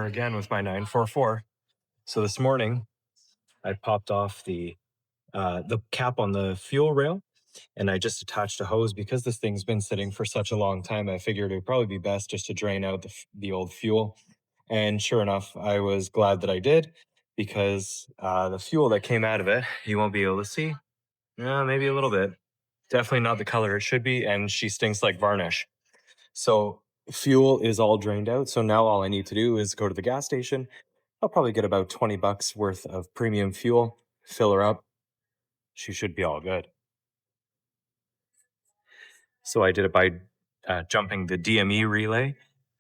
hammer again with my 944. So this morning I popped off the cap on the fuel rail, and I just attached a hose because this thing's been sitting for such a long time. I figured it would probably be best just to drain out the old fuel. And sure enough, I was glad that I did, because the fuel that came out of it, you won't be able to see. Maybe a little bit. Definitely not the color it should be, and she stinks like varnish. So fuel is all drained out. So now all I need to do is go to the gas station. I'll probably get about 20 bucks worth of premium fuel, fill her up. She should be all good. So I did it by jumping the DME relay.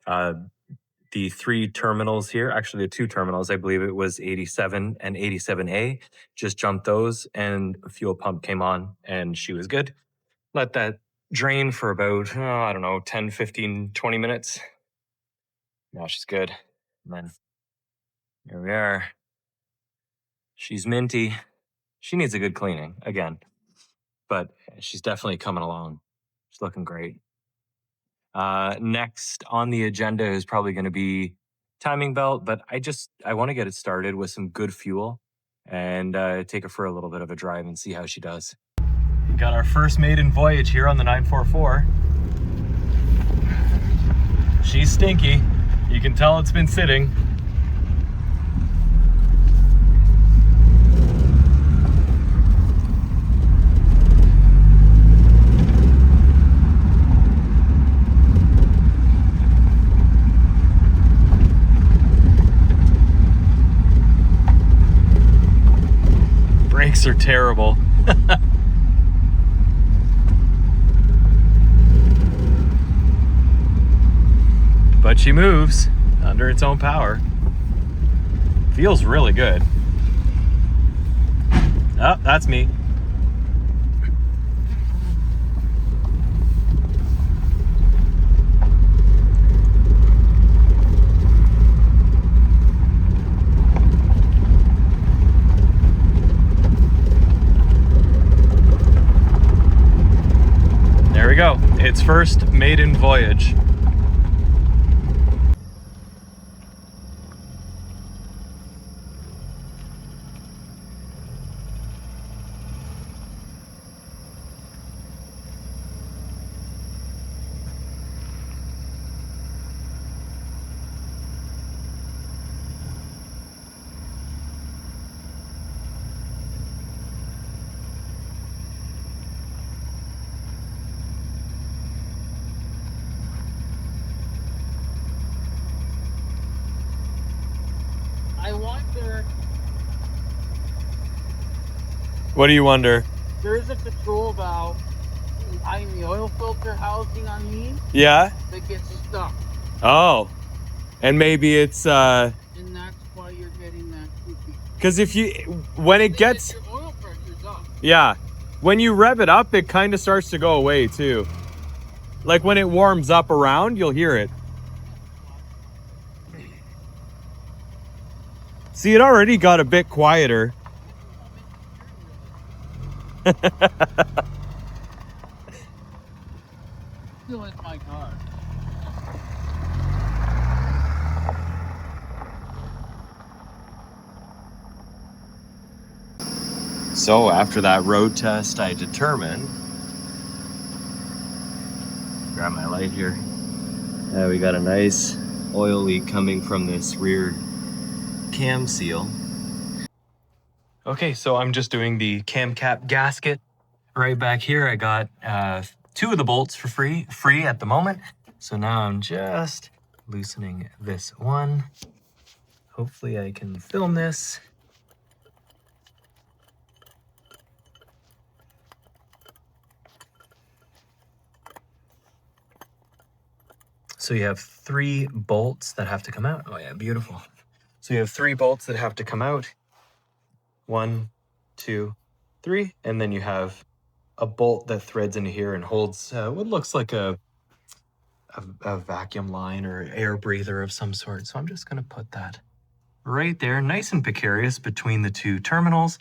The 3 terminals here, actually the 2 terminals, I believe it was 87 and 87A, just jumped those and a fuel pump came on and she was good. Let that drain for about, I don't know, 10, 15, 20 minutes. Now she's good. And then here we are. She's minty. She needs a good cleaning again, but she's definitely coming along. She's looking great. Next on the agenda is probably going to be timing belt, but I want to get it started with some good fuel and take her for a little bit of a drive and see how she does. We got our first maiden voyage here on the 944. She's stinky. You can tell it's been sitting. Brakes are terrible. But she moves under its own power. Feels really good. Oh, that's me. There we go. Its first maiden voyage. I wonder. What do you wonder? There's a control valve behind the oil filter housing on these Yeah? that gets stuck. Oh. And maybe it's And that's why you're getting that squeaky. because when it gets, Your oil pressure's up. yeah, when you rev it up, it kind of starts to go away too. Like when it warms up around, you'll hear it. See, it already got a bit quieter. Still in my car. So after that road test, I determined, grab my light here. We got a nice oil leak coming from this rear cam seal. Okay, so I'm just doing the cam cap gasket. Right back here, I got 2 of the bolts for free at the moment. So now I'm just loosening this one. Hopefully I can film this. So you have 3 bolts that have to come out. Oh yeah, beautiful. So you have 3 bolts that have to come out. 1, 2, 3. And then you have a bolt that threads into here and holds what looks like a vacuum line or air breather of some sort. So I'm just gonna put that right there, nice and precarious between the 2 terminals.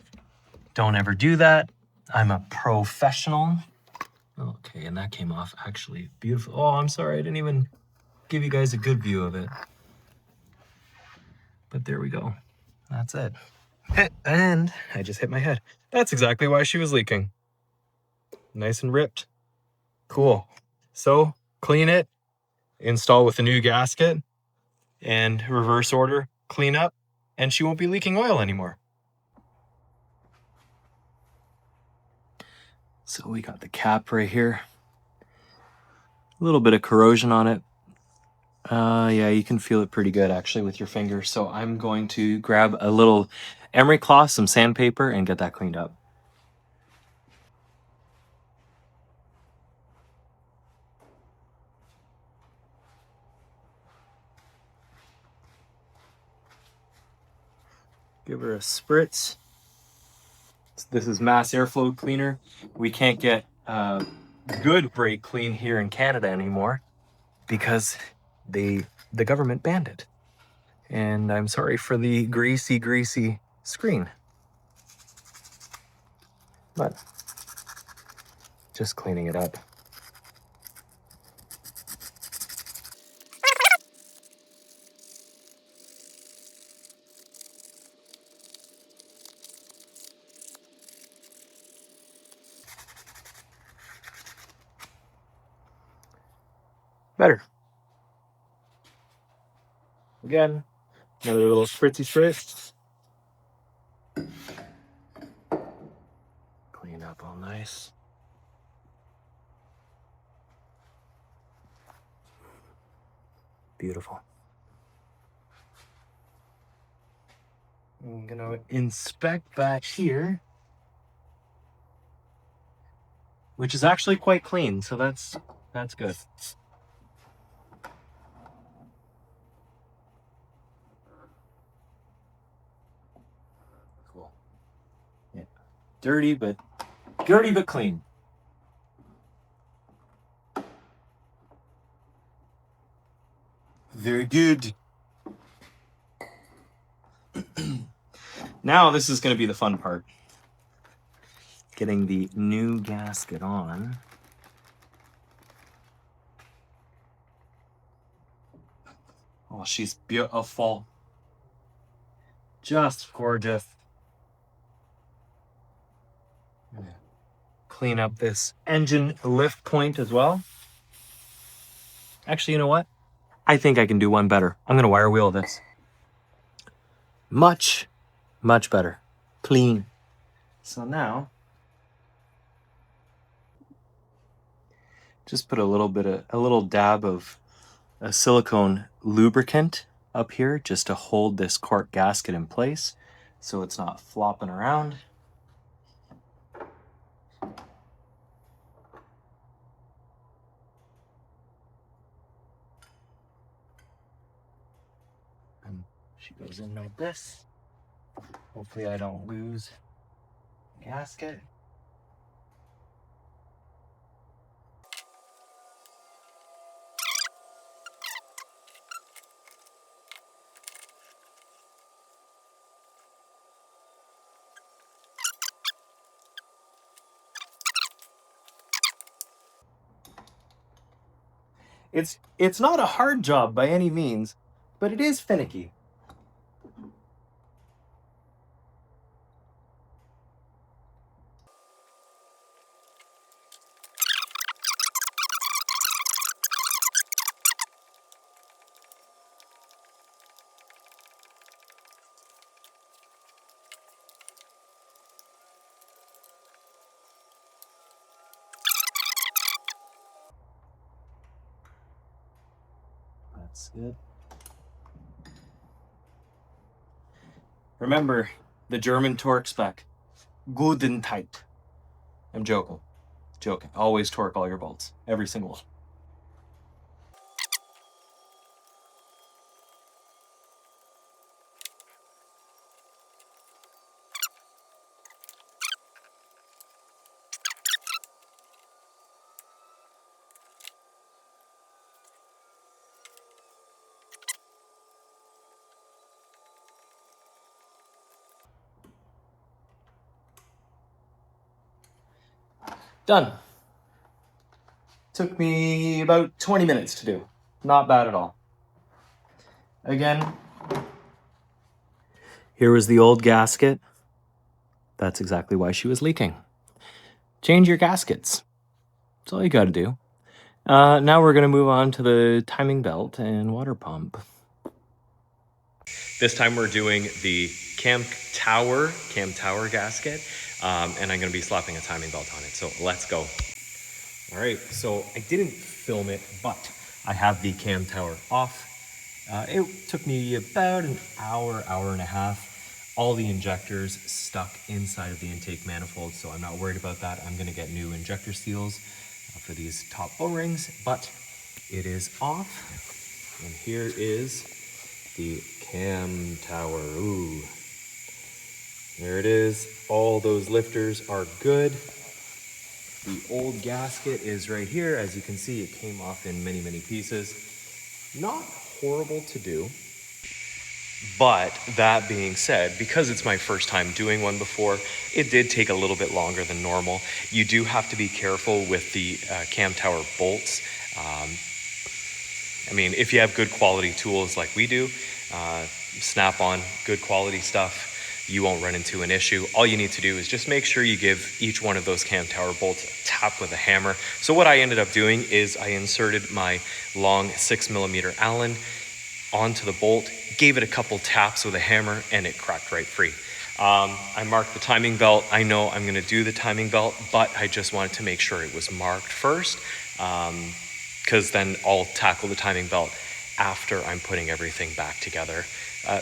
Don't ever do that. I'm a professional. Okay, and that came off actually beautiful. Oh, I'm sorry, I didn't even give you guys a good view of it. But there we go. That's it. And I just hit my head. That's exactly why she was leaking. Nice and ripped. Cool. So clean it, install with a new gasket, and reverse order, clean up, and she won't be leaking oil anymore. So we got the cap right here. A little bit of corrosion on it. Yeah, you can feel it pretty good actually with your finger. So I'm going to grab a little emery cloth, some sandpaper, and get that cleaned up. Give her a spritz. This is mass airflow cleaner. We can't get good brake clean here in Canada anymore because the government banned it. And I'm sorry for the greasy screen. But just cleaning it up. Better. Again, another little spritzy spritz. Clean up all nice. Beautiful. I'm gonna inspect back here, which is actually quite clean, so that's good. Cool. Yeah. Dirty but clean. Very good. Now this is going to be the fun part. Getting the new gasket on. Oh, she's beautiful. Just gorgeous. Clean up this engine lift point as well. Actually, you know what? I think I can do one better. I'm going to wire wheel this. Much better. Clean. So now, just put a little dab of a silicone lubricant up here just to hold this cork gasket in place so it's not flopping around. And she goes in like this. Hopefully I don't lose the gasket. It's not a hard job by any means, but it is finicky. That's good. Remember the German torque spec. Good and tight. I'm joking. Joking. Always torque all your bolts. Every single one. Done. Took me about 20 minutes to do. Not bad at all. Again, Here was the old gasket. That's exactly why she was leaking. Change your gaskets. That's all you got to do. Now we're going to move on to the timing belt and water pump. This time we're doing the cam tower gasket, and I'm going to be slapping a timing belt on it. So let's go. All right, so I didn't film it, but I have the cam tower off. It took me about an hour, hour and a half. All the injectors stuck inside of the intake manifold, so I'm not worried about that. I'm gonna get new injector seals for these top O-rings, but it is off. And here is the cam tower. Ooh, there it is. All those lifters are good. The old gasket is right here. As you can see, it came off in many, many pieces. Not horrible to do. But that being said, because it's my first time doing one before, it did take a little bit longer than normal. You do have to be careful with the cam tower bolts. I mean, if you have good quality tools like we do, Snap-on, good quality stuff, you won't run into an issue. All you need to do is just make sure you give each one of those cam tower bolts a tap with a hammer. So what I ended up doing is I inserted my long 6mm Allen onto the bolt, gave it a couple taps with a hammer, and it cracked right free. I marked the timing belt. I know I'm gonna do the timing belt, but I just wanted to make sure it was marked first, because then I'll tackle the timing belt after I'm putting everything back together.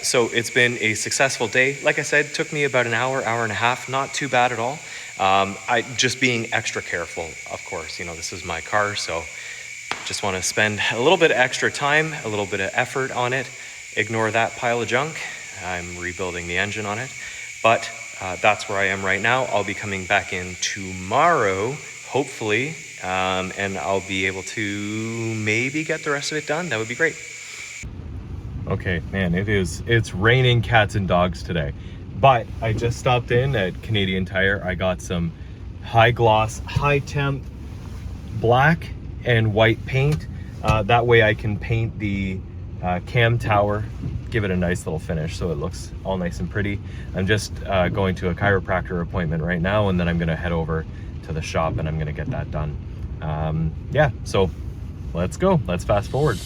So it's been a successful day. Like I said, it took me about an hour, hour and a half, not too bad at all. I just being extra careful, of course. You know, this is my car, so just want to spend a little bit of extra time, a little bit of effort on it. Ignore that pile of junk. I'm rebuilding the engine on it. But that's where I am right now. I'll be coming back in tomorrow, hopefully, and I'll be able to maybe get the rest of it done. That would be great. Okay, man, it's raining cats and dogs today. But I just stopped in at Canadian Tire. I got some high gloss, high temp black and white paint. That way I can paint the cam tower, give it a nice little finish so it looks all nice and pretty. I'm just going to a chiropractor appointment right now, and then I'm gonna head over to the shop and I'm gonna get that done. Yeah, so let's go. Let's fast forward.